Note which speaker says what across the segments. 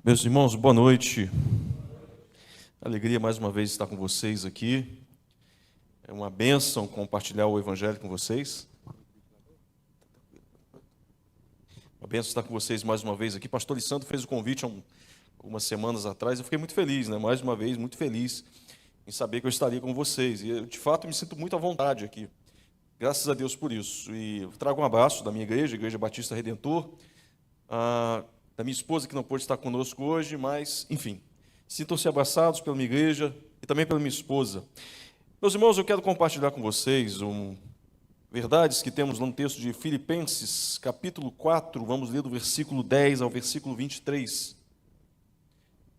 Speaker 1: Meus irmãos, boa noite. Alegria mais uma vez estar com vocês aqui. É uma bênção compartilhar o Evangelho com vocês. Uma bênção estar com vocês mais uma vez aqui. Pastor Lissandro fez o convite algumas semanas atrás. Eu fiquei muito feliz, mais uma vez, muito feliz em saber que eu estaria com vocês. E eu, de fato, me sinto muito à vontade aqui. Graças a Deus por isso. E eu trago um abraço da minha igreja, Igreja Batista Redentor, da minha esposa que não pôde estar conosco hoje, mas, enfim, sintam-se abraçados pela minha igreja e também pela minha esposa. Meus irmãos, eu quero compartilhar com vocês verdades que temos no texto de Filipenses, capítulo 4, vamos ler do versículo 10 ao versículo 23.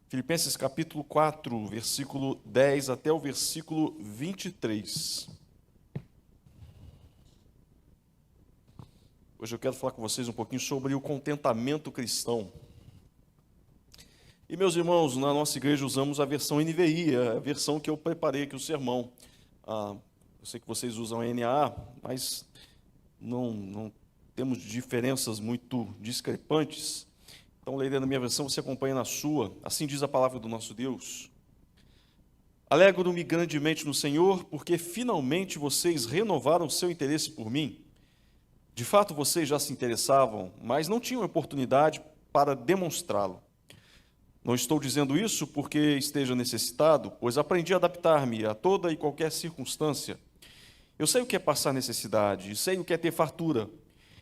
Speaker 1: Filipenses, capítulo 4, versículo 10 até o versículo 23. Hoje eu quero falar com vocês um pouquinho sobre o contentamento cristão. E, meus irmãos, na nossa igreja usamos a versão NVI, a versão que eu preparei aqui o sermão. Eu sei que vocês usam a NAA, mas não temos diferenças muito discrepantes. Então, lendo na minha versão, você acompanha na sua. Assim diz a palavra do nosso Deus. Alegro-me grandemente no Senhor, porque finalmente vocês renovaram seu interesse por mim. De fato, vocês já se interessavam, mas não tinham oportunidade para demonstrá-lo. Não estou dizendo isso porque esteja necessitado, pois aprendi a adaptar-me a toda e qualquer circunstância. Eu sei o que é passar necessidade, sei o que é ter fartura.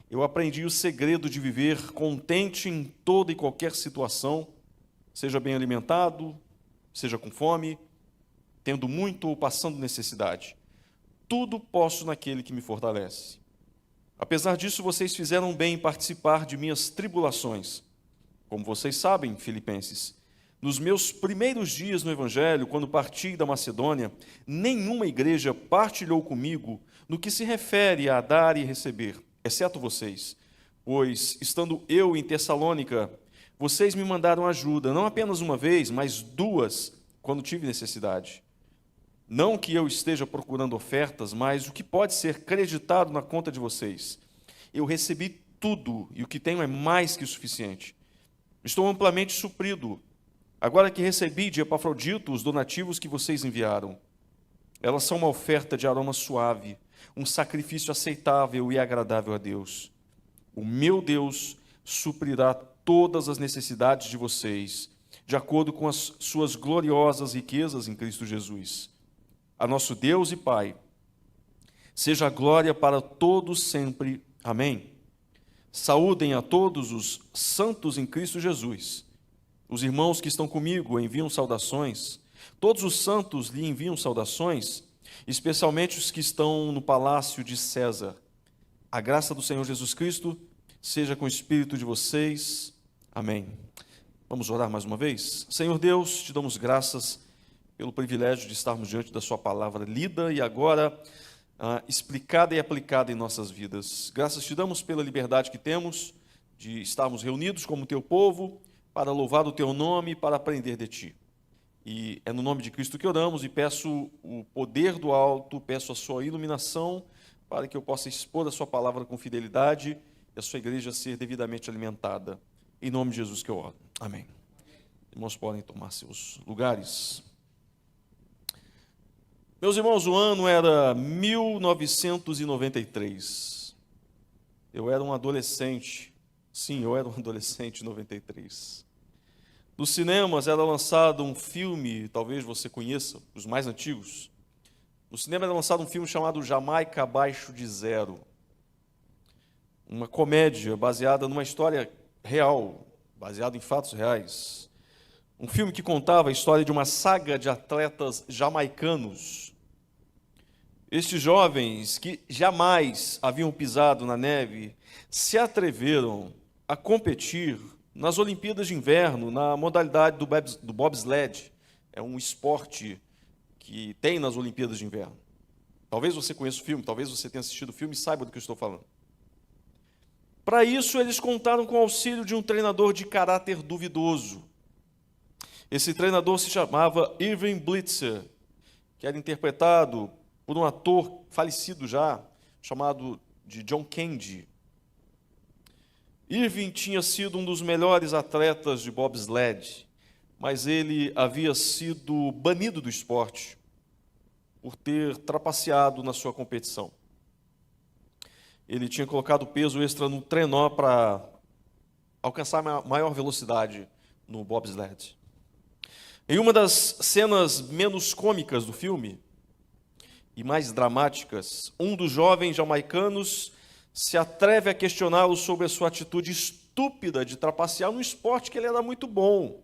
Speaker 1: Eu aprendi o segredo de viver contente em toda e qualquer situação, seja bem alimentado, seja com fome, tendo muito ou passando necessidade. Tudo posso naquele que me fortalece. Apesar disso, vocês fizeram bem em participar de minhas tribulações. Como vocês sabem, filipenses, nos meus primeiros dias no Evangelho, quando parti da Macedônia, nenhuma igreja partilhou comigo no que se refere a dar e receber, exceto vocês. Pois, estando eu em Tessalônica, vocês me mandaram ajuda, não apenas uma vez, mas duas, quando tive necessidade. Não que eu esteja procurando ofertas, mas o que pode ser creditado na conta de vocês. Eu recebi tudo, e o que tenho é mais que o suficiente. Estou amplamente suprido, agora que recebi de Epafrodito os donativos que vocês enviaram. Elas são uma oferta de aroma suave, um sacrifício aceitável e agradável a Deus. O meu Deus suprirá todas as necessidades de vocês, de acordo com as suas gloriosas riquezas em Cristo Jesus. A nosso Deus e Pai, seja a glória para todos sempre. Amém. Saúdem a todos os santos em Cristo Jesus. Os irmãos que estão comigo enviam saudações. Todos os santos lhe enviam saudações, especialmente os que estão no palácio de César. A graça do Senhor Jesus Cristo seja com o espírito de vocês. Amém. Vamos orar mais uma vez? Senhor Deus, te damos graças pelo privilégio de estarmos diante da sua palavra lida e agora explicada e aplicada em nossas vidas. Graças te damos pela liberdade que temos de estarmos reunidos como teu povo para louvar o teu nome e para aprender de ti. E é no nome de Cristo que oramos e peço o poder do alto, peço a sua iluminação para que eu possa expor a sua palavra com fidelidade e a sua igreja ser devidamente alimentada. Em nome de Jesus que eu oro. Amém. Irmãos, podem tomar seus lugares. Meus irmãos, o ano era 1993. Eu era um adolescente. Sim, eu era um adolescente em 93. Nos cinemas era lançado um filme, talvez você conheça, os mais antigos. No cinema era lançado um filme chamado Jamaica Abaixo de Zero. Uma comédia baseada numa história real, baseada em fatos reais. Um filme que contava a história de uma saga de atletas jamaicanos. Estes jovens que jamais haviam pisado na neve se atreveram a competir nas Olimpíadas de Inverno, na modalidade do bobsled. É um esporte que tem nas Olimpíadas de Inverno. Talvez você conheça o filme, talvez você tenha assistido o filme e saiba do que eu estou falando. Para isso, eles contaram com o auxílio de um treinador de caráter duvidoso. Esse treinador se chamava Irving Blitzer, que era interpretado por um ator falecido já, chamado de John Candy. Irving tinha sido um dos melhores atletas de bobsled, mas ele havia sido banido do esporte por ter trapaceado na sua competição. Ele tinha colocado peso extra no trenó para alcançar maior velocidade no bobsled. Em uma das cenas menos cômicas do filme, e mais dramáticas, um dos jovens jamaicanos se atreve a questioná-lo sobre a sua atitude estúpida de trapacear num esporte que ele era muito bom.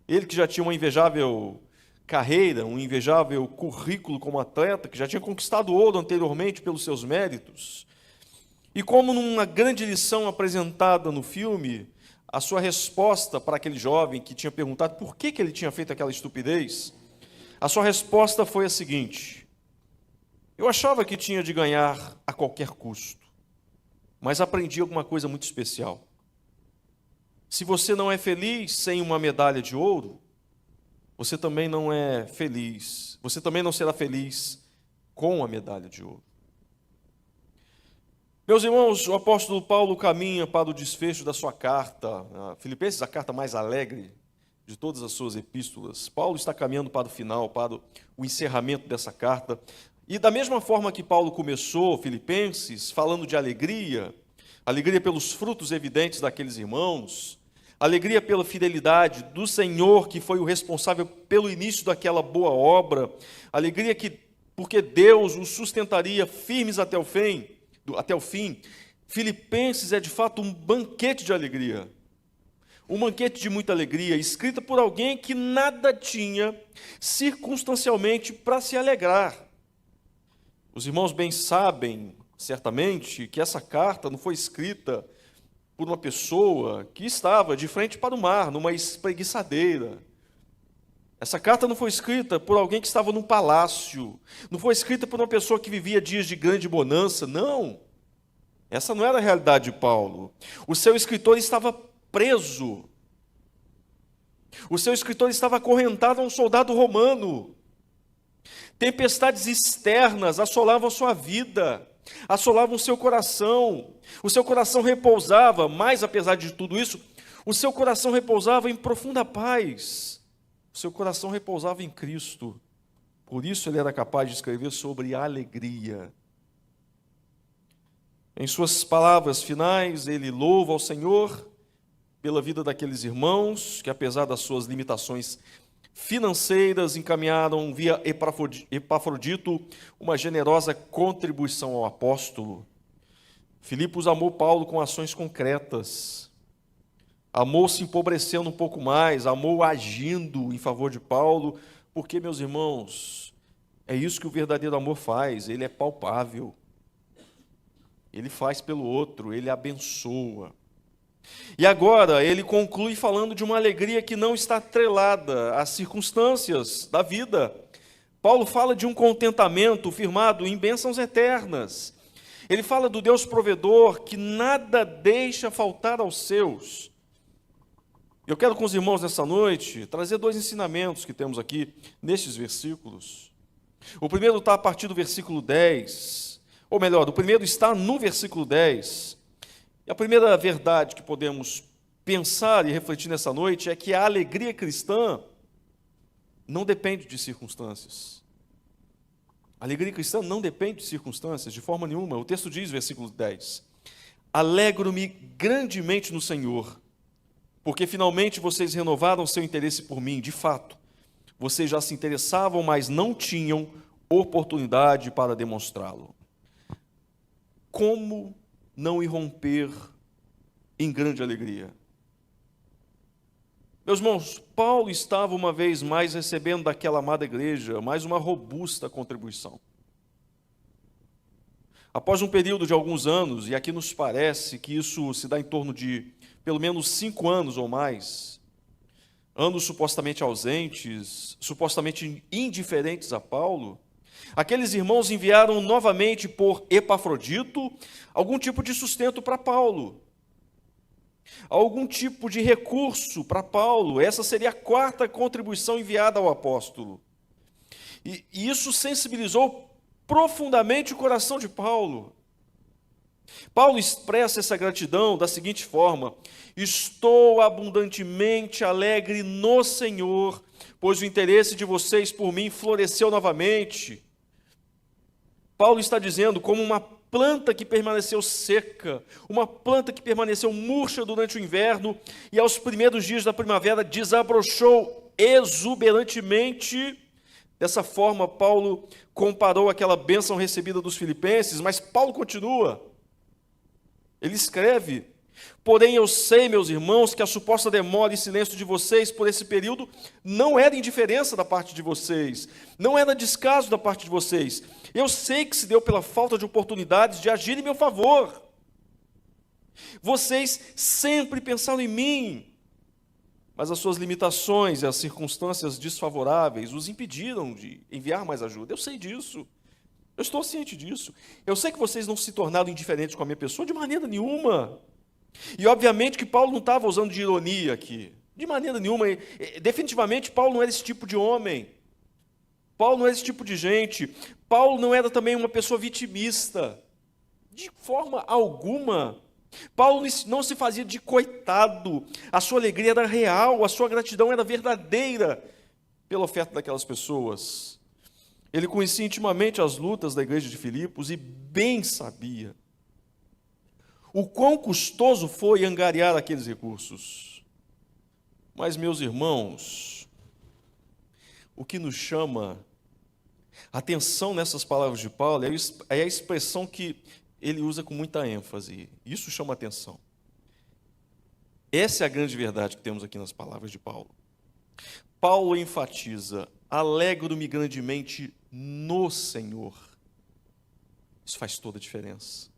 Speaker 1: Ele que já tinha uma invejável carreira, um invejável currículo como atleta, que já tinha conquistado ouro anteriormente pelos seus méritos. E como numa grande lição apresentada no filme, a sua resposta para aquele jovem que tinha perguntado por que ele tinha feito aquela estupidez, a sua resposta foi a seguinte: eu achava que tinha de ganhar a qualquer custo, mas aprendi alguma coisa muito especial. Se você não é feliz sem uma medalha de ouro, você também não é feliz, você também não será feliz com a medalha de ouro. Meus irmãos, o apóstolo Paulo caminha para o desfecho da sua carta, a Filipenses, a carta mais alegre de todas as suas epístolas. Paulo está caminhando para o final, para o encerramento dessa carta. E da mesma forma que Paulo começou Filipenses, falando de alegria, alegria pelos frutos evidentes daqueles irmãos, alegria pela fidelidade do Senhor, que foi o responsável pelo início daquela boa obra, alegria porque Deus os sustentaria firmes até o fim. Filipenses é de fato um banquete de alegria, um banquete de muita alegria, escrita por alguém que nada tinha circunstancialmente para se alegrar. Os irmãos bem sabem, certamente, que essa carta não foi escrita por uma pessoa que estava de frente para o mar, numa espreguiçadeira. Essa carta não foi escrita por alguém que estava num palácio, não foi escrita por uma pessoa que vivia dias de grande bonança, não. Essa não era a realidade de Paulo. O seu escritor estava preso. O seu escritor estava acorrentado a um soldado romano. Tempestades externas assolavam a sua vida, assolavam o seu coração. O seu coração repousava, mas apesar de tudo isso, o seu coração repousava em profunda paz. O seu coração repousava em Cristo. Por isso ele era capaz de escrever sobre alegria. Em suas palavras finais, ele louva ao Senhor pela vida daqueles irmãos que, apesar das suas limitações financeiras, encaminharam via Epafrodito uma generosa contribuição ao apóstolo. Filipos amou Paulo com ações concretas, amou se empobrecendo um pouco mais, amou agindo em favor de Paulo, porque, meus irmãos, é isso que o verdadeiro amor faz, ele é palpável, ele faz pelo outro, ele abençoa. E agora ele conclui falando de uma alegria que não está atrelada às circunstâncias da vida. Paulo fala de um contentamento firmado em bênçãos eternas. Ele fala do Deus provedor que nada deixa faltar aos seus. Eu quero com os irmãos nessa noite trazer dois ensinamentos que temos aqui nestes versículos. O primeiro está a partir do versículo 10, ou melhor, o primeiro está no versículo 10. E a primeira verdade que podemos pensar e refletir nessa noite é que a alegria cristã não depende de circunstâncias. A alegria cristã não depende de circunstâncias, de forma nenhuma. O texto diz, versículo 10, alegro-me grandemente no Senhor, porque finalmente vocês renovaram seu interesse por mim. De fato, vocês já se interessavam, mas não tinham oportunidade para demonstrá-lo. Como não irromper em grande alegria? Meus irmãos, Paulo estava uma vez mais recebendo daquela amada igreja mais uma robusta contribuição. Após um período de alguns anos, e aqui nos parece que isso se dá em torno de pelo menos 5 anos ou mais, anos supostamente ausentes, supostamente indiferentes a Paulo, aqueles irmãos enviaram novamente por Epafrodito algum tipo de sustento para Paulo, algum tipo de recurso para Paulo. Essa seria a 4ª contribuição enviada ao apóstolo. E isso sensibilizou profundamente o coração de Paulo. Paulo expressa essa gratidão da seguinte forma: estou abundantemente alegre no Senhor, pois o interesse de vocês por mim floresceu novamente. Paulo está dizendo, como uma planta que permaneceu seca, uma planta que permaneceu murcha durante o inverno e aos primeiros dias da primavera desabrochou exuberantemente. Dessa forma, Paulo comparou aquela bênção recebida dos filipenses, mas Paulo continua. Ele escreve: porém eu sei, meus irmãos, que a suposta demora e silêncio de vocês por esse período não era indiferença da parte de vocês, não era descaso da parte de vocês. Eu sei que se deu pela falta de oportunidades de agir em meu favor. Vocês sempre pensaram em mim, mas as suas limitações e as circunstâncias desfavoráveis os impediram de enviar mais ajuda. Eu sei disso. Eu estou ciente disso. Eu sei que vocês não se tornaram indiferentes com a minha pessoa de maneira nenhuma. E obviamente que Paulo não estava usando de ironia aqui. De maneira nenhuma. Definitivamente Paulo não era esse tipo de homem. Paulo não era esse tipo de gente. Paulo não era também uma pessoa vitimista. De forma alguma. Paulo não se fazia de coitado. A sua alegria era real, a sua gratidão era verdadeira pela oferta daquelas pessoas. Ele conhecia intimamente as lutas da igreja de Filipos e bem sabia o quão custoso foi angariar aqueles recursos. Mas, meus irmãos, o que nos chama atenção nessas palavras de Paulo é a expressão que ele usa com muita ênfase. Isso chama atenção. Essa é a grande verdade que temos aqui nas palavras de Paulo. Paulo enfatiza: alegro-me grandemente no Senhor. Isso faz toda a diferença.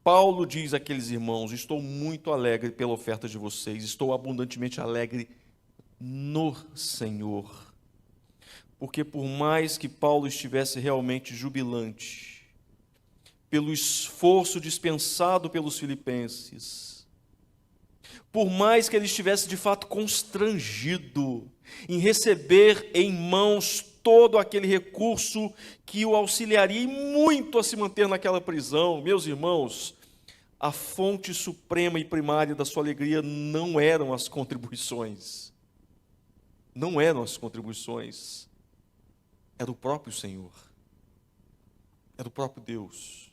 Speaker 1: Paulo diz àqueles irmãos: estou muito alegre pela oferta de vocês, estou abundantemente alegre no Senhor. Porque por mais que Paulo estivesse realmente jubilante pelo esforço dispensado pelos filipenses, por mais que ele estivesse de fato constrangido em receber em mãos todo aquele recurso que o auxiliaria muito a se manter naquela prisão, meus irmãos, a fonte suprema e primária da sua alegria não eram as contribuições. Não eram as contribuições. Era o próprio Senhor. Era o próprio Deus.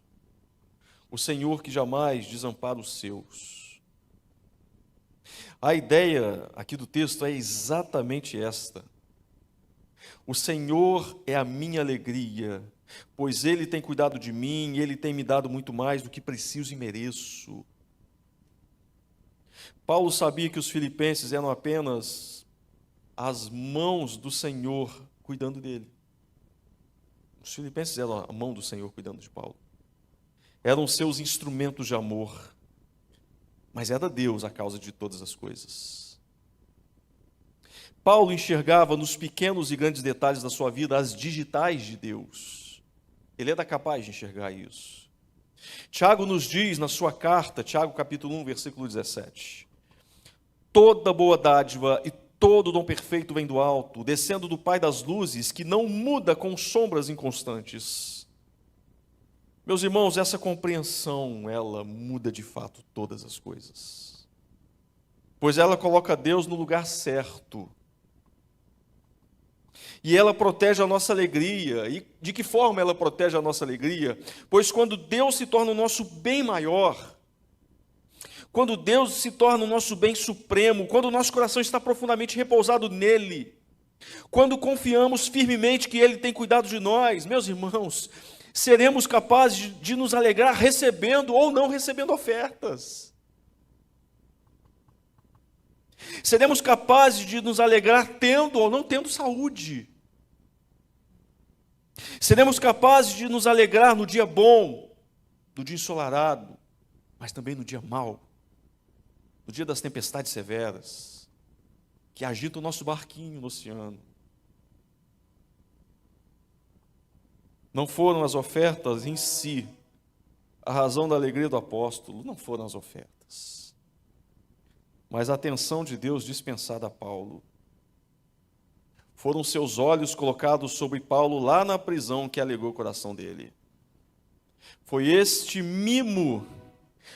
Speaker 1: O Senhor que jamais desampara os seus. A ideia aqui do texto é exatamente esta. O Senhor é a minha alegria, pois Ele tem cuidado de mim, Ele tem me dado muito mais do que preciso e mereço. Paulo sabia que os filipenses eram apenas as mãos do Senhor cuidando dele. Os filipenses eram a mão do Senhor cuidando de Paulo. Eram seus instrumentos de amor, mas era Deus a causa de todas as coisas. Paulo enxergava nos pequenos e grandes detalhes da sua vida as digitais de Deus. Ele era capaz de enxergar isso. Tiago nos diz na sua carta, Tiago capítulo 1, versículo 17: toda boa dádiva e todo dom perfeito vem do alto, descendo do Pai das luzes, que não muda com sombras inconstantes. Meus irmãos, essa compreensão, ela muda de fato todas as coisas. Pois ela coloca Deus no lugar certo. E ela protege a nossa alegria. E de que forma ela protege a nossa alegria? Pois quando Deus se torna o nosso bem maior, quando Deus se torna o nosso bem supremo, quando o nosso coração está profundamente repousado nele, quando confiamos firmemente que Ele tem cuidado de nós, meus irmãos, seremos capazes de nos alegrar recebendo ou não recebendo ofertas. Seremos capazes de nos alegrar tendo ou não tendo saúde. Seremos capazes de nos alegrar no dia bom, no dia ensolarado, mas também no dia mau, no dia das tempestades severas, que agitam o nosso barquinho no oceano. Não foram as ofertas em si a razão da alegria do apóstolo, não foram as ofertas, mas a atenção de Deus dispensada a Paulo. Foram seus olhos colocados sobre Paulo lá na prisão que alegou o coração dele. Foi este mimo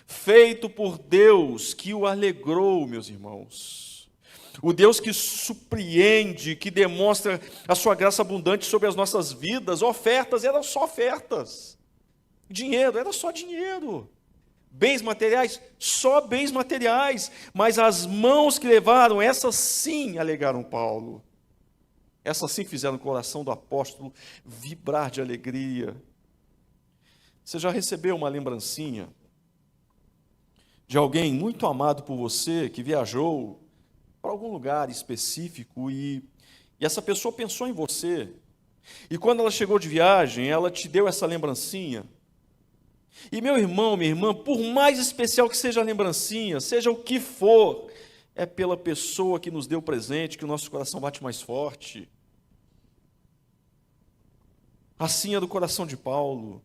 Speaker 1: feito por Deus que o alegrou, meus irmãos. O Deus que surpreende, que demonstra a sua graça abundante sobre as nossas vidas. Ofertas eram só ofertas. Dinheiro era só dinheiro. Bens materiais, só bens materiais. Mas as mãos que levaram, essas sim alegraram Paulo. Essas sim fizeram o coração do apóstolo vibrar de alegria. Você já recebeu uma lembrancinha de alguém muito amado por você, que viajou para algum lugar específico e essa pessoa pensou em você? E quando ela chegou de viagem, ela te deu essa lembrancinha? E meu irmão, minha irmã, por mais especial que seja a lembrancinha, seja o que for, é pela pessoa que nos deu o presente que o nosso coração bate mais forte. Assim é do coração de Paulo.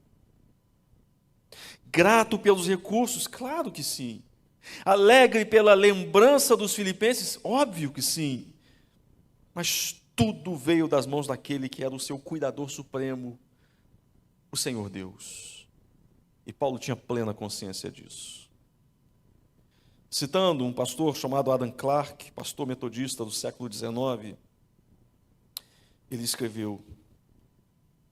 Speaker 1: Grato pelos recursos? Claro que sim. Alegre pela lembrança dos filipenses? Óbvio que sim. Mas tudo veio das mãos daquele que era o seu cuidador supremo, o Senhor Deus. E Paulo tinha plena consciência disso. Citando um pastor chamado Adam Clarke, pastor metodista do século XIX, ele escreveu: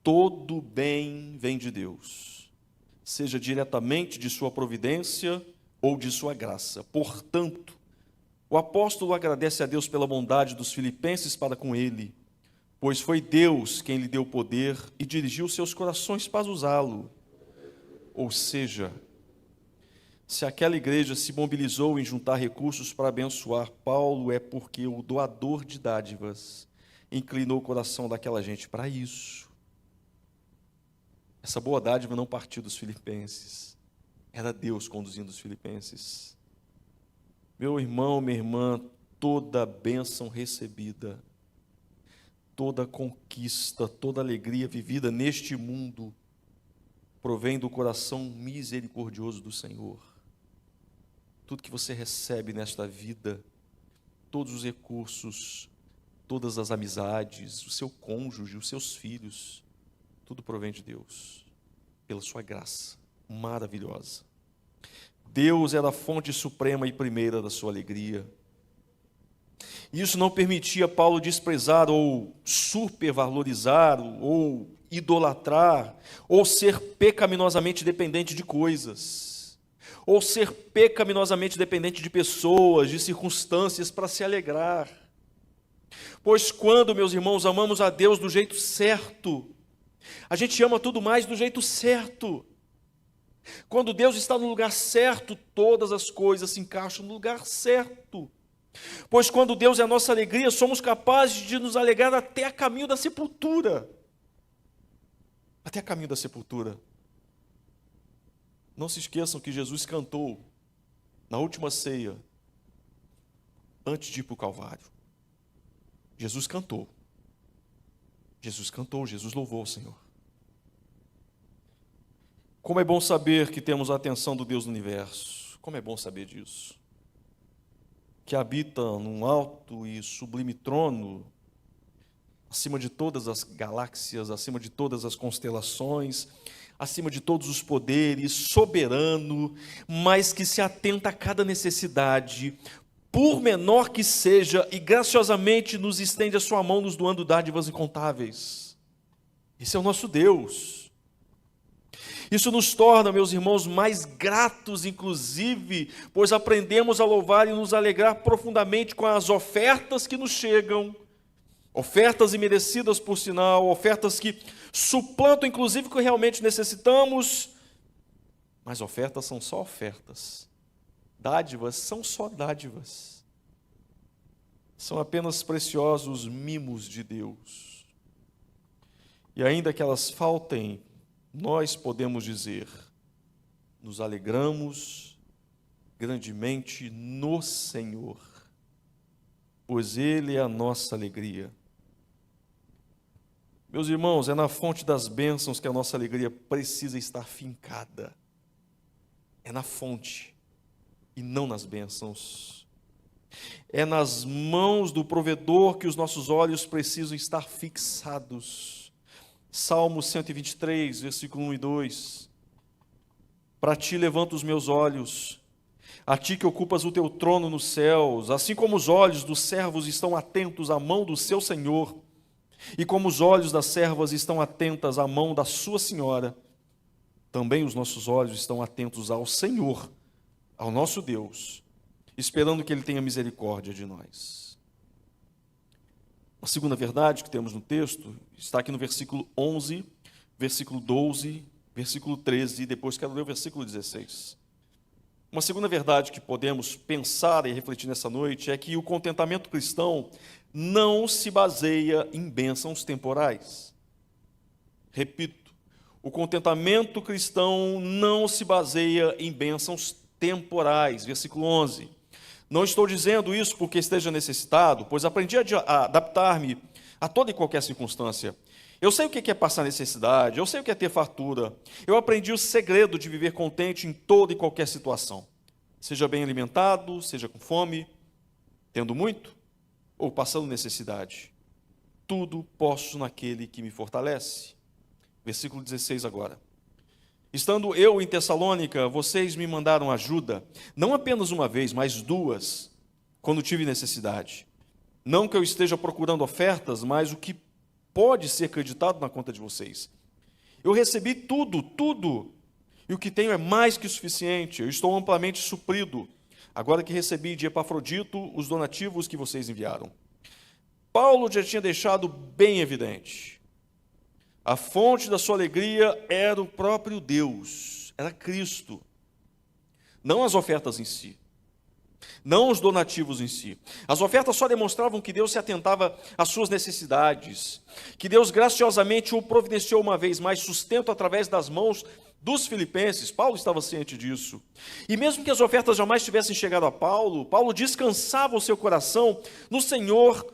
Speaker 1: todo bem vem de Deus, seja diretamente de sua providência ou de sua graça. Portanto, o apóstolo agradece a Deus pela bondade dos filipenses para com ele, pois foi Deus quem lhe deu poder e dirigiu seus corações para usá-lo. Ou seja, se aquela igreja se mobilizou em juntar recursos para abençoar Paulo, é porque o doador de dádivas inclinou o coração daquela gente para isso. Essa boa dádiva não partiu dos filipenses, era Deus conduzindo os filipenses. Meu irmão, minha irmã, toda bênção recebida, toda conquista, toda alegria vivida neste mundo, provém do coração misericordioso do Senhor. Tudo que você recebe nesta vida, todos os recursos, todas as amizades, o seu cônjuge, os seus filhos, tudo provém de Deus, pela sua graça maravilhosa. Deus era a fonte suprema e primeira da sua alegria. Isso não permitia Paulo desprezar ou supervalorizar ou idolatrar, ou ser pecaminosamente dependente de coisas, ou ser pecaminosamente dependente de pessoas, de circunstâncias para se alegrar. Pois quando, meus irmãos, amamos a Deus do jeito certo, a gente ama tudo mais do jeito certo. Quando Deus está no lugar certo, todas as coisas se encaixam no lugar certo. Pois quando Deus é a nossa alegria, somos capazes de nos alegrar até a caminho da sepultura. Até a caminho da sepultura. Não se esqueçam que Jesus cantou na última ceia, antes de ir para o Calvário. Jesus cantou. Jesus louvou o Senhor. Como é bom saber que temos a atenção do Deus do universo. Como é bom saber disso. Que habita num alto e sublime trono, acima de todas as galáxias, acima de todas as constelações, acima de todos os poderes, soberano, mas que se atenta a cada necessidade, por menor que seja, e graciosamente nos estende a sua mão, nos doando dádivas incontáveis. Esse é o nosso Deus. Isso nos torna, meus irmãos, mais gratos, inclusive, pois aprendemos a louvar e nos alegrar profundamente com as ofertas que nos chegam, ofertas imerecidas, por sinal, ofertas que suplantam, inclusive, o que realmente necessitamos, mas ofertas são só ofertas, dádivas são só dádivas, são apenas preciosos mimos de Deus. E ainda que elas faltem, nós podemos dizer, nos alegramos grandemente no Senhor, pois Ele é a nossa alegria. Meus irmãos, é na fonte das bênçãos que a nossa alegria precisa estar fincada. É na fonte e não nas bênçãos. É nas mãos do provedor que os nossos olhos precisam estar fixados. Salmo 123, versículo 1 e 2. Para ti levanto os meus olhos, a ti que ocupas o teu trono nos céus, assim como os olhos dos servos estão atentos à mão do seu senhor, e como os olhos das servas estão atentas à mão da sua senhora, também os nossos olhos estão atentos ao Senhor, ao nosso Deus, esperando que Ele tenha misericórdia de nós. A segunda verdade que temos no texto está aqui no versículo 11, versículo 12, versículo 13, e depois quero ler o versículo 16. Uma segunda verdade que podemos pensar e refletir nessa noite é que o contentamento cristão não se baseia em bênçãos temporais. Repito, o contentamento cristão não se baseia em bênçãos temporais. Versículo 11. Não estou dizendo isso porque esteja necessitado, pois aprendi a adaptar-me a toda e qualquer circunstância. Eu sei o que é passar necessidade, eu sei o que é ter fartura. Eu aprendi o segredo de viver contente em toda e qualquer situação. Seja bem alimentado, seja com fome, tendo muito ou passando necessidade. Tudo posso naquele que me fortalece. Versículo 16 agora. Estando eu em Tessalônica, vocês me mandaram ajuda, não apenas uma vez, mas duas, quando tive necessidade. Não que eu esteja procurando ofertas, mas o que pode ser acreditado na conta de vocês. Eu recebi tudo, e o que tenho é mais que suficiente, eu estou amplamente suprido, agora que recebi de Epafrodito os donativos que vocês enviaram. Paulo já tinha deixado bem evidente, a fonte da sua alegria era o próprio Deus, era Cristo, não as ofertas em si. Não os donativos em si. As ofertas só demonstravam que Deus se atentava às suas necessidades, que Deus graciosamente o providenciou uma vez mais sustento através das mãos dos filipenses. Paulo estava ciente disso. E mesmo que as ofertas jamais tivessem chegado a Paulo, Paulo descansava o seu coração no Senhor,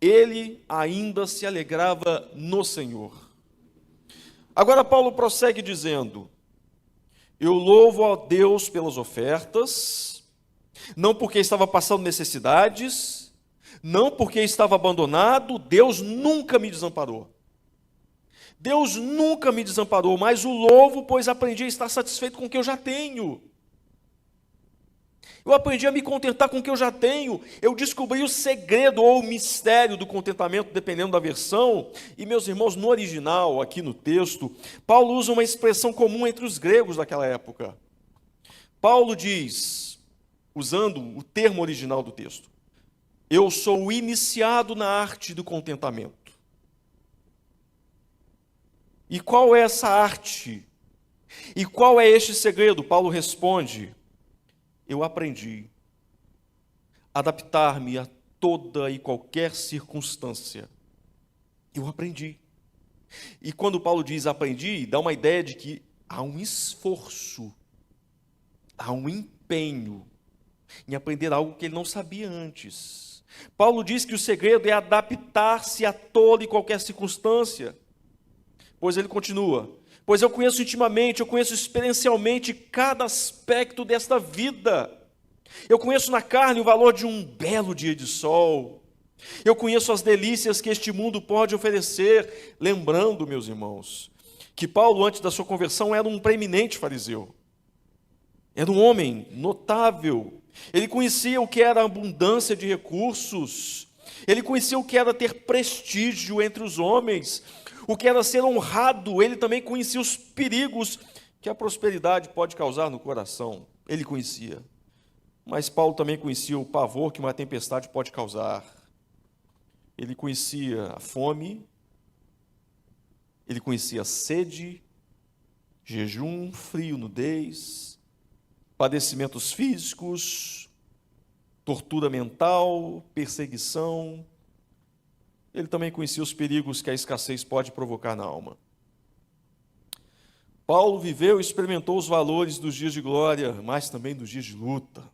Speaker 1: ele ainda se alegrava no Senhor. Agora Paulo prossegue dizendo: eu louvo a Deus pelas ofertas, não porque estava passando necessidades, não porque estava abandonado, Deus nunca me desamparou. Deus nunca me desamparou, mas o louvo, pois aprendi a estar satisfeito com o que eu já tenho. Eu aprendi a me contentar com o que eu já tenho. Eu descobri o segredo ou o mistério do contentamento, dependendo da versão. E, meus irmãos, no original, aqui no texto, Paulo usa uma expressão comum entre os gregos daquela época. Paulo diz, usando o termo original do texto: eu sou iniciado na arte do contentamento. E qual é essa arte? E qual é este segredo? Paulo responde: eu aprendi a adaptar-me a toda e qualquer circunstância. Eu aprendi. E quando Paulo diz aprendi, dá uma ideia de que há um esforço, há um empenho em aprender algo que ele não sabia antes. Paulo diz que o segredo é adaptar-se a toda e qualquer circunstância. Pois ele continua: pois eu conheço intimamente, eu conheço experiencialmente cada aspecto desta vida. Eu conheço na carne o valor de um belo dia de sol. Eu conheço as delícias que este mundo pode oferecer. Lembrando, meus irmãos, que Paulo, antes da sua conversão, era um preeminente fariseu. Era um homem notável. Ele conhecia o que era a abundância de recursos. Ele conhecia o que era ter prestígio entre os homens, o que era ser honrado. Ele também conhecia os perigos que a prosperidade pode causar no coração. Ele conhecia. Mas Paulo também conhecia o pavor que uma tempestade pode causar. Ele conhecia a fome, ele conhecia a sede, jejum, frio, nudez, padecimentos físicos, tortura mental, perseguição. Ele também conhecia os perigos que a escassez pode provocar na alma. Paulo viveu e experimentou os valores dos dias de glória, mas também dos dias de luta,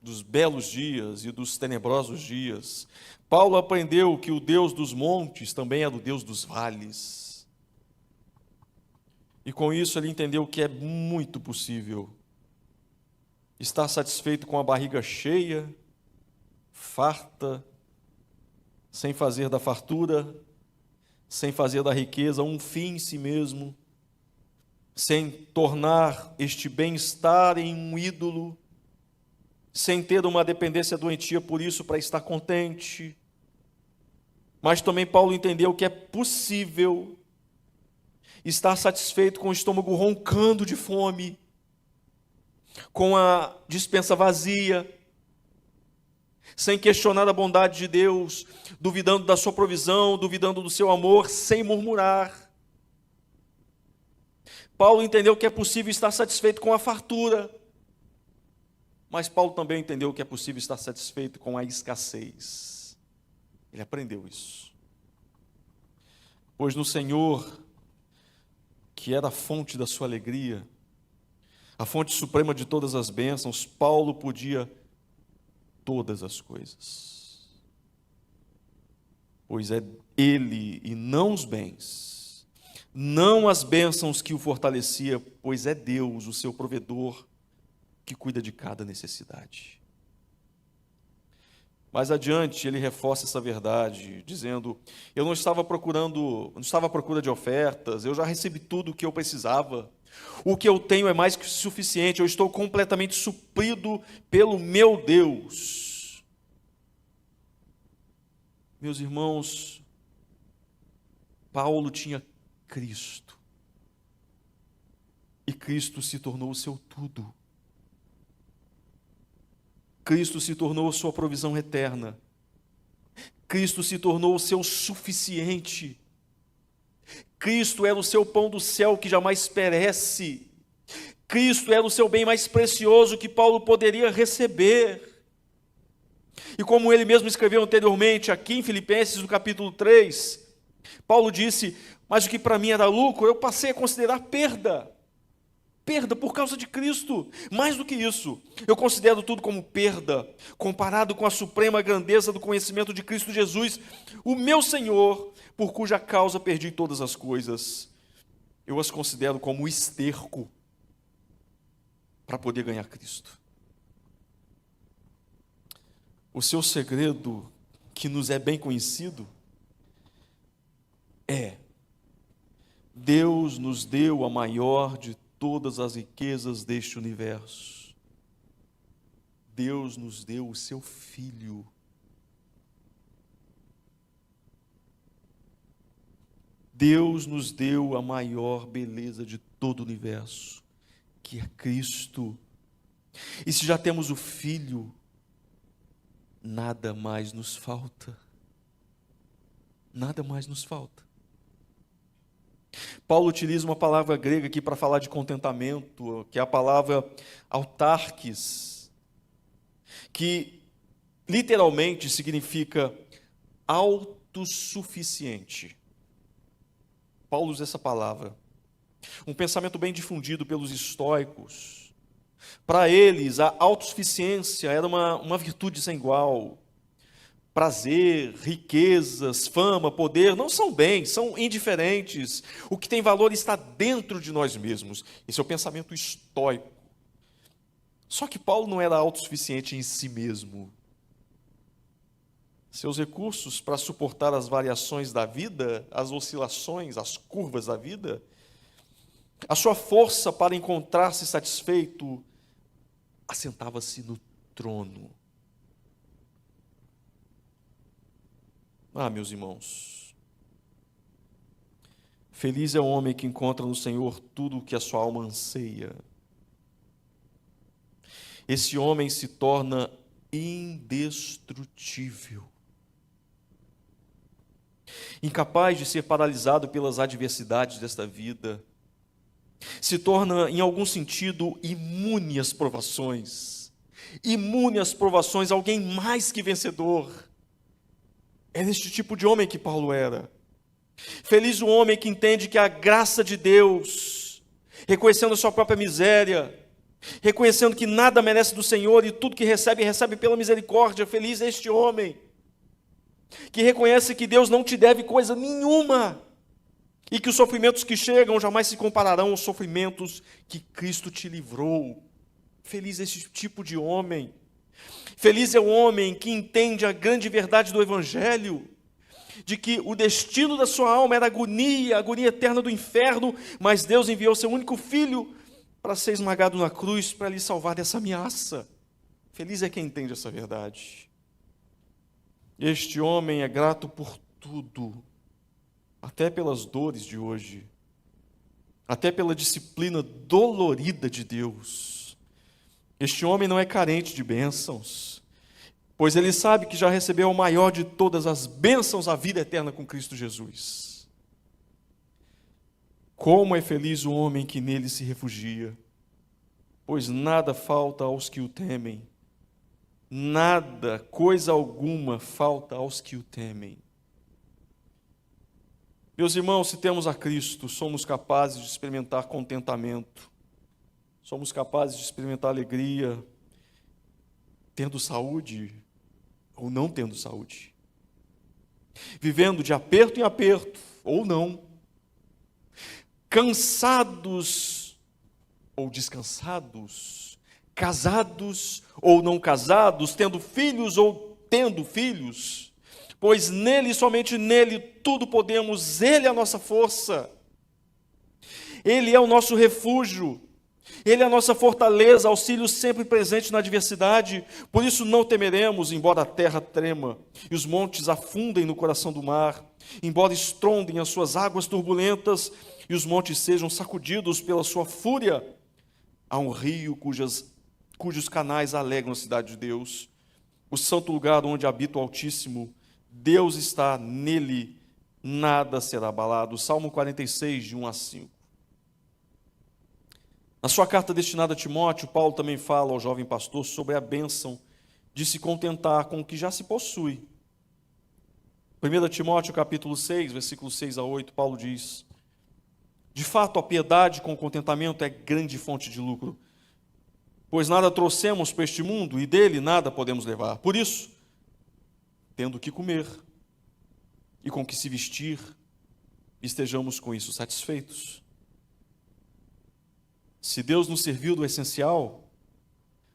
Speaker 1: dos belos dias e dos tenebrosos dias. Paulo aprendeu que o Deus dos montes também é o Deus dos vales. E com isso ele entendeu que é muito possível estar satisfeito com a barriga cheia, farta, sem fazer da fartura, sem fazer da riqueza um fim em si mesmo, sem tornar este bem-estar em um ídolo, sem ter uma dependência doentia por isso para estar contente. Mas também Paulo entendeu que é possível estar satisfeito com o estômago roncando de fome, com a despensa vazia, sem questionar a bondade de Deus, duvidando da sua provisão, duvidando do seu amor, sem murmurar. Paulo entendeu que é possível estar satisfeito com a fartura, mas Paulo também entendeu que é possível estar satisfeito com a escassez. Ele aprendeu isso. Pois no Senhor, que era a fonte da sua alegria, a fonte suprema de todas as bênçãos, Paulo podia todas as coisas. Pois é Ele e não os bens, não as bênçãos que o fortalecia, pois é Deus, o seu provedor, que cuida de cada necessidade. Mais adiante, ele reforça essa verdade, dizendo: eu não estava à procura de ofertas, eu já recebi tudo o que eu precisava. O que eu tenho é mais que suficiente, eu estou completamente suprido pelo meu Deus. Meus irmãos, Paulo tinha Cristo, e Cristo se tornou o seu tudo. Cristo se tornou sua provisão eterna. Cristo se tornou o seu suficiente. Cristo era o seu pão do céu que jamais perece. Cristo era o seu bem mais precioso que Paulo poderia receber. E como ele mesmo escreveu anteriormente, aqui em Filipenses, no capítulo 3, Paulo disse: mas o que para mim era lucro, eu passei a considerar perda. Perda por causa de Cristo. Mais do que isso, eu considero tudo como perda, comparado com a suprema grandeza do conhecimento de Cristo Jesus, o meu Senhor, por cuja causa perdi todas as coisas. Eu as considero como esterco para poder ganhar Cristo. O seu segredo, que nos é bem conhecido, é: Deus nos deu a maior de todas as riquezas deste universo. Deus nos deu o seu Filho. Deus nos deu a maior beleza de todo o universo, que é Cristo. E se já temos o Filho, nada mais nos falta. Nada mais nos falta. Paulo utiliza uma palavra grega aqui para falar de contentamento, que é a palavra autarques, que literalmente significa autossuficiente. Paulo usa essa palavra. Um pensamento bem difundido pelos estoicos. Para eles, a autossuficiência era uma virtude sem igual. Prazer, riquezas, fama, poder, não são bens, são indiferentes. O que tem valor está dentro de nós mesmos. Esse é o pensamento estoico. Só que Paulo não era autossuficiente em si mesmo. Seus recursos para suportar as variações da vida, as oscilações, as curvas da vida, a sua força para encontrar-se satisfeito, assentava-se no trono. Meus irmãos, feliz é o homem que encontra no Senhor tudo o que a sua alma anseia. Esse homem se torna indestrutível, incapaz de ser paralisado pelas adversidades desta vida, se torna, em algum sentido, imune às provações, alguém mais que vencedor. É neste tipo de homem que Paulo era. Feliz o homem que entende que a graça de Deus, reconhecendo a sua própria miséria, reconhecendo que nada merece do Senhor e tudo que recebe, recebe pela misericórdia. Feliz é este homem que reconhece que Deus não te deve coisa nenhuma e que os sofrimentos que chegam jamais se compararão aos sofrimentos que Cristo te livrou. Feliz é este tipo de homem. Feliz é o homem que entende a grande verdade do Evangelho. de que o destino da sua alma era a agonia eterna do inferno, mas Deus enviou seu único filho para ser esmagado na cruz, para lhe salvar dessa ameaça. Feliz é quem entende essa verdade. Este homem é grato por tudo, até pelas dores de hoje, até pela disciplina dolorida de Deus. Este homem não é carente de bênçãos, pois ele sabe que já recebeu a maior de todas as bênçãos, a vida eterna com Cristo Jesus. Como é feliz o homem que nele se refugia, pois nada falta aos que o temem. Nada, coisa alguma, falta aos que o temem. Meus irmãos, se temos a Cristo, somos capazes de experimentar contentamento, somos capazes de experimentar alegria, tendo saúde ou não tendo saúde, vivendo de aperto em aperto ou não, cansados ou descansados, casados ou não casados, tendo filhos ou tendo filhos, pois nele, somente nele, tudo podemos. Ele é a nossa força, ele é o nosso refúgio, ele é a nossa fortaleza, auxílio sempre presente na adversidade. Por isso não temeremos, embora a terra trema e os montes afundem no coração do mar, embora estrondem as suas águas turbulentas e os montes sejam sacudidos pela sua fúria. Há um rio cujos canais alegram a cidade de Deus, o santo lugar onde habita o Altíssimo. Deus está nele, nada será abalado. Salmo 46, de 1 a 5. Na sua carta destinada a Timóteo, Paulo também fala ao jovem pastor sobre a bênção de se contentar com o que já se possui. 1 Timóteo capítulo 6, versículos 6 a 8, Paulo diz: de fato, a piedade com contentamento é grande fonte de lucro, pois nada trouxemos para este mundo e dele nada podemos levar. Por isso, tendo o que comer e com o que se vestir, estejamos com isso satisfeitos. Se Deus nos serviu do essencial,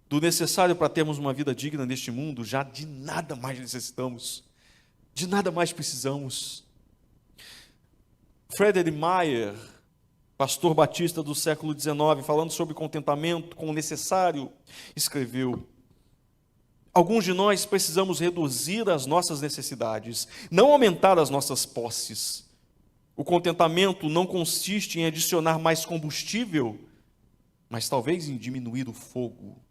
Speaker 1: do necessário para termos uma vida digna neste mundo, já de nada mais necessitamos, de nada mais precisamos. Frederick Meyer, pastor batista do século XIX, falando sobre contentamento com o necessário, escreveu: alguns de nós precisamos reduzir as nossas necessidades, não aumentar as nossas posses. O contentamento não consiste em adicionar mais combustível, mas talvez em diminuir o fogo.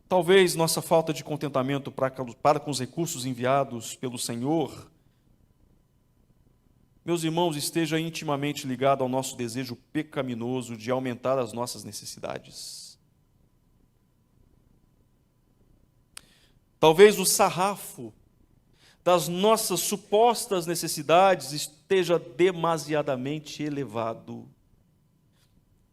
Speaker 1: Talvez nossa falta de contentamento para com os recursos enviados pelo Senhor, meus irmãos, esteja intimamente ligado ao nosso desejo pecaminoso de aumentar as nossas necessidades. Talvez o sarrafo das nossas supostas necessidades esteja demasiadamente elevado.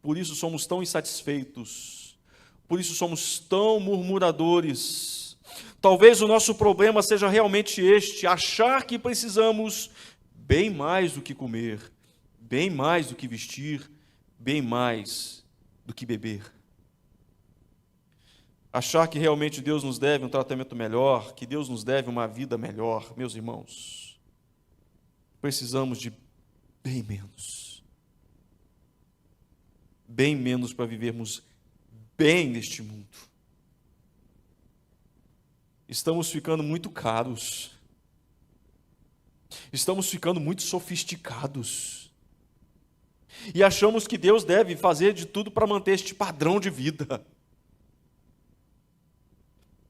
Speaker 1: Por isso somos tão insatisfeitos, por isso somos tão murmuradores. Talvez o nosso problema seja realmente este: achar que precisamos bem mais do que comer, bem mais do que vestir, bem mais do que beber. Achar que realmente Deus nos deve um tratamento melhor, que Deus nos deve uma vida melhor. Meus irmãos, precisamos de bem menos. Bem menos para vivermos bem neste mundo. Estamos ficando muito caros. Estamos ficando muito sofisticados. E achamos que Deus deve fazer de tudo para manter este padrão de vida.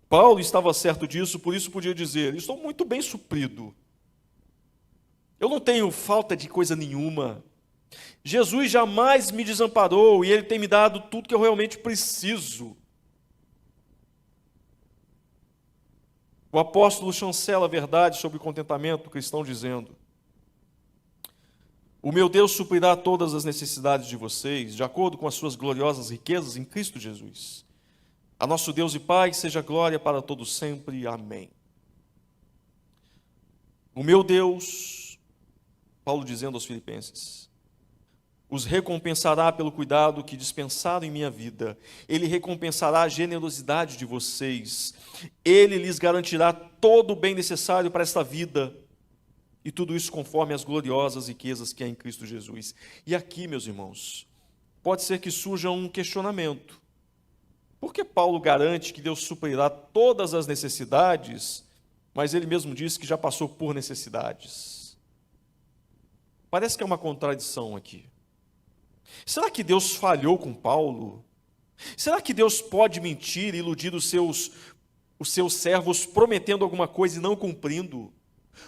Speaker 1: Paulo estava certo disso, por isso podia dizer: estou muito bem suprido. Eu não tenho falta de coisa nenhuma. Jesus jamais me desamparou e Ele tem me dado tudo que eu realmente preciso. O apóstolo chancela a verdade sobre o contentamento cristão dizendo: o meu Deus suprirá todas as necessidades de vocês, de acordo com as suas gloriosas riquezas em Cristo Jesus. A nosso Deus e Pai seja glória para todos sempre. Amém. O meu Deus, Paulo dizendo aos Filipenses, os recompensará pelo cuidado que dispensaram em minha vida. Ele recompensará a generosidade de vocês. Ele lhes garantirá todo o bem necessário para esta vida. E tudo isso conforme as gloriosas riquezas que há em Cristo Jesus. E aqui, meus irmãos, pode ser que surja um questionamento. Por que Paulo garante que Deus suprirá todas as necessidades, mas ele mesmo disse que já passou por necessidades? Parece que é uma contradição aqui. Será que Deus falhou com Paulo? Será que Deus pode mentir e iludir os seus servos prometendo alguma coisa e não cumprindo?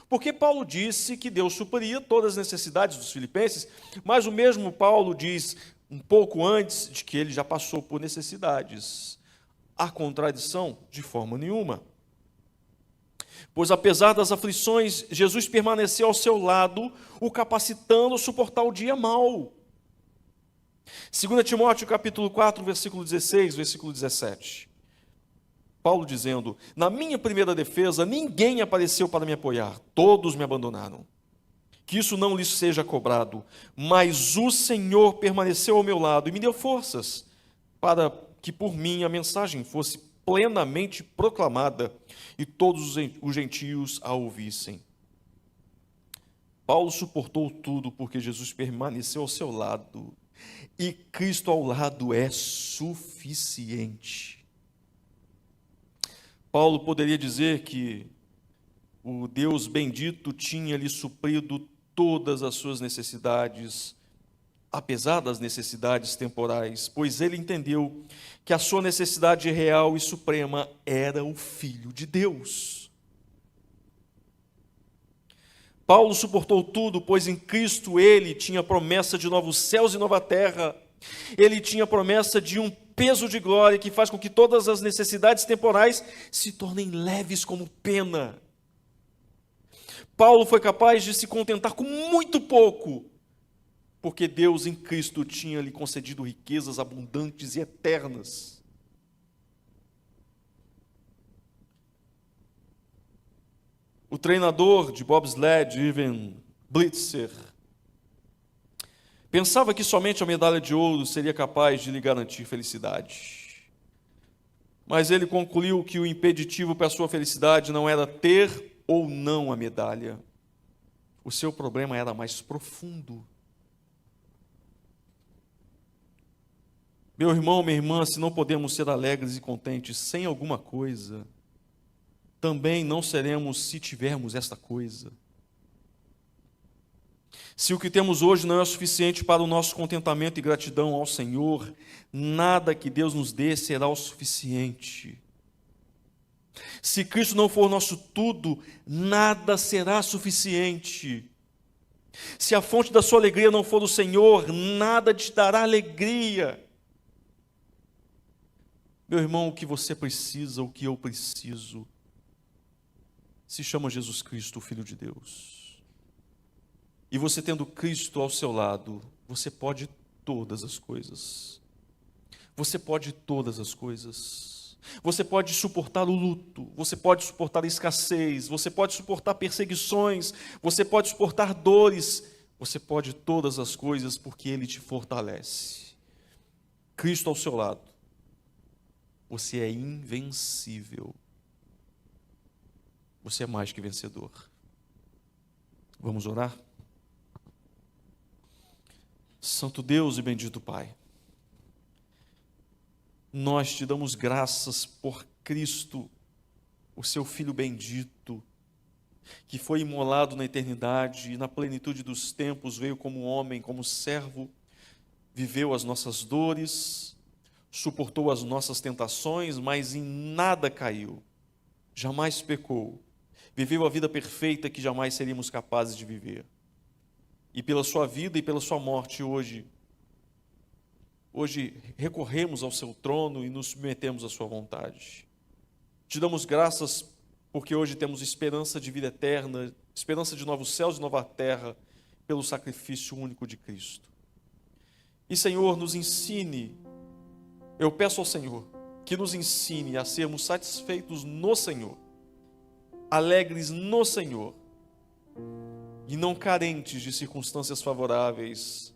Speaker 1: Porque Paulo disse que Deus supriria todas as necessidades dos filipenses, mas o mesmo Paulo diz um pouco antes de que ele já passou por necessidades. Há contradição? De forma nenhuma. Pois apesar das aflições, Jesus permaneceu ao seu lado, o capacitando a suportar o dia mau. 2 Timóteo capítulo 4, versículo 16, versículo 17. Paulo dizendo: na minha primeira defesa, ninguém apareceu para me apoiar, todos me abandonaram. Que isso não lhes seja cobrado, mas o Senhor permaneceu ao meu lado e me deu forças, para que por mim a mensagem fosse plenamente proclamada e todos os gentios a ouvissem. Paulo suportou tudo porque Jesus permaneceu ao seu lado, e Cristo ao lado é suficiente. Paulo poderia dizer que o Deus bendito tinha lhe suprido todas as suas necessidades, apesar das necessidades temporais, pois ele entendeu que a sua necessidade real e suprema era o Filho de Deus. Paulo suportou tudo, pois em Cristo ele tinha promessa de novos céus e nova terra. Ele tinha promessa de um peso de glória que faz com que todas as necessidades temporais se tornem leves como pena. Paulo foi capaz de se contentar com muito pouco, porque Deus em Cristo tinha lhe concedido riquezas abundantes e eternas. O treinador de bobsled, Ivan Blitzer, pensava que somente a medalha de ouro seria capaz de lhe garantir felicidade. Mas ele concluiu que o impeditivo para a sua felicidade não era ter ou não a medalha. O seu problema era mais profundo. Meu irmão, minha irmã, se não podemos ser alegres e contentes sem alguma coisa, também não seremos se tivermos esta coisa. Se o que temos hoje não é suficiente para o nosso contentamento e gratidão ao Senhor, nada que Deus nos dê será o suficiente. Se Cristo não for nosso tudo, nada será suficiente. Se a fonte da sua alegria não for o Senhor, nada te dará alegria. Meu irmão, o que você precisa, o que eu preciso, se chama Jesus Cristo, o Filho de Deus. E você tendo Cristo ao seu lado, você pode todas as coisas. Você pode todas as coisas. Você pode suportar o luto, você pode suportar a escassez, você pode suportar perseguições, você pode suportar dores, você pode todas as coisas porque Ele te fortalece. Cristo ao seu lado, você é invencível. Você é mais que vencedor. Vamos orar? Santo Deus e bendito Pai, nós te damos graças por Cristo, o seu Filho bendito, que foi imolado na eternidade e na plenitude dos tempos veio como homem, como servo, viveu as nossas dores, suportou as nossas tentações, mas em nada caiu, jamais pecou, viveu a vida perfeita que jamais seríamos capazes de viver. E pela sua vida e pela sua morte hoje recorremos ao seu trono e nos submetemos à sua vontade. Te damos graças porque hoje temos esperança de vida eterna, esperança de novos céus e nova terra, pelo sacrifício único de Cristo. E Senhor, nos ensine, eu peço ao Senhor, que nos ensine a sermos satisfeitos no Senhor, alegres no Senhor, e não carentes de circunstâncias favoráveis,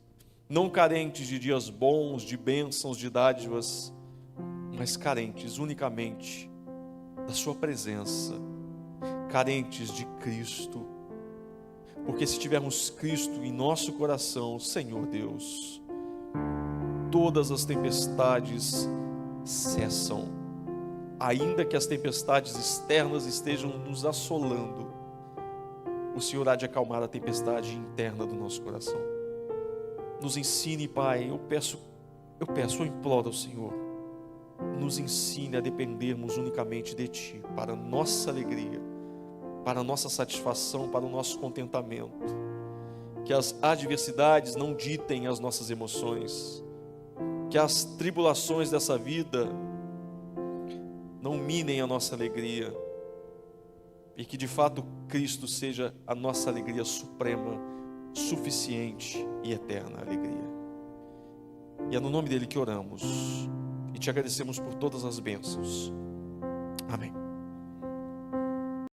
Speaker 1: não carentes de dias bons, de bênçãos, de dádivas, mas carentes unicamente da sua presença, carentes de Cristo. Porque se tivermos Cristo em nosso coração, Senhor Deus, todas as tempestades cessam. Ainda que as tempestades externas estejam nos assolando, o Senhor há de acalmar a tempestade interna do nosso coração. Nos ensine, Pai, eu imploro ao Senhor, nos ensine a dependermos unicamente de Ti, para a nossa alegria, para a nossa satisfação, para o nosso contentamento. Que as adversidades não ditem as nossas emoções, que as tribulações dessa vida não minem a nossa alegria, e que de fato Cristo seja a nossa alegria suprema, suficiente e eterna alegria. E é no nome dele que oramos e te agradecemos por todas as bênçãos. Amém.